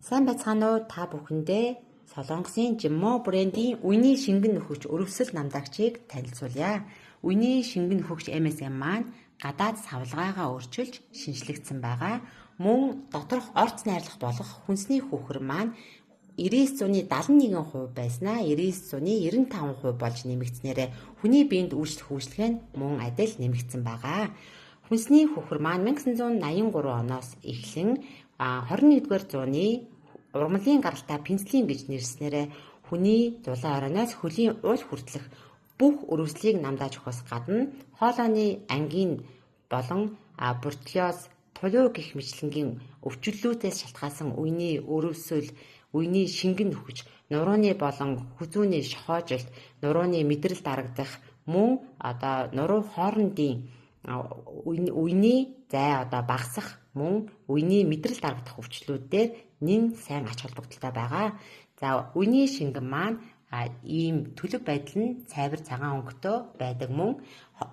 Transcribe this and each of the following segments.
Сайн байцгаана уу та бүхэндээ Солонгосын Жиммо брендийн үний шингэн нөхөж өрөвсөл намдагчийг танилцуулъя. Үний шингэн нөхөгч MSM маань гадаад савлгаагаа өөрчилж шинжлэгдсэн байгаа. Мөн доторх орц найрлах болох хүнсний хүүхэр маань 99.71% байснаа 99.95% болж нэмэгдснээрээ хүний биед үйлчлэх үйлчлэг нь мөн адил нэмэгдсэн байгаа. Хүнсний хүүхэр маань 1983 оноос эхлэн 21-р зууны ургамлын гаралтай пенцилин гэж нэрснээрээ хүний зулаан оройноос хөлийн уул хүртэлх бүх өрөвслийг намдааж өгөхөөс гадна хоолойны ангийн болон бортолиоз, тулуу гэх мэтлэнгийн өвчлөлүүдээс шалтгаалсан үений өрөвсөл, үений шингэн нөхөж, нурууны болон хүзүүний шохоожилт, нурууны мэдрэл дарагдах, мөн нуруу хоорондын үений зай багасах, мөн үений мэдрэл дарагдах өвчлүүдээр нэн сайн ач холбогдолтой байгаа. За үений шингэн маань ийм төлөв байдал нь цайвар цагаан өнгөтэй байдаг мөн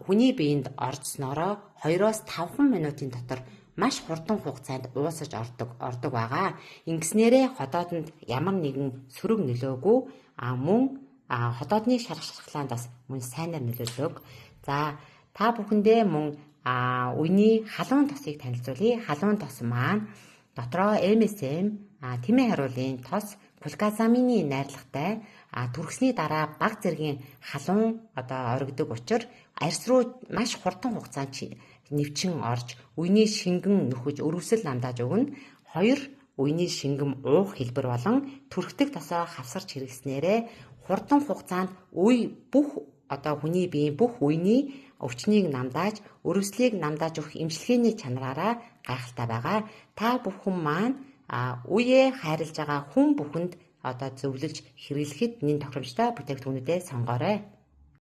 хүний биед орцсноороо 2-5 минутын дотор маш хурдан хугацаанд уусаж ордог байгаа. Ингэснээрээ хотоодонд ямар нэгэн сөрөг нөлөөгүй мөн хотоодны шарх шархлаанд бас мөн сайнаар нөлөөлөг. За та бүхэндээ мөн үний халуун тосыг танилцуулъя. Халуун тос маань дотроо MSM тэмээ хариулын тос глюкозамины найрлагатай түрхсний дараа бага зэргийн халуун орогдог учраас арьс руу маш хурдан хугацаанд нэвчин орж үений шингэн нөхөж өрөвсөл намдааж өгнө. 2 үений шингэн уух хэлбэр болон түрхдэг тосоо хавсарч хэрэгснээрээ хурдан хугацаанд бүх хүний биеийн бүх үений өвчнийг намдааж өрөвслийг намдааж өгөх эмчилгээний чанараараа гайхалтай байгаа. Та бүхэн маань үеэ хайрлаж байгаа хүн бүхэнд зөвлөж хэрэглэхэд нэн тохиромжтой бүтээгдэхүүнүүдээ сонгоорой.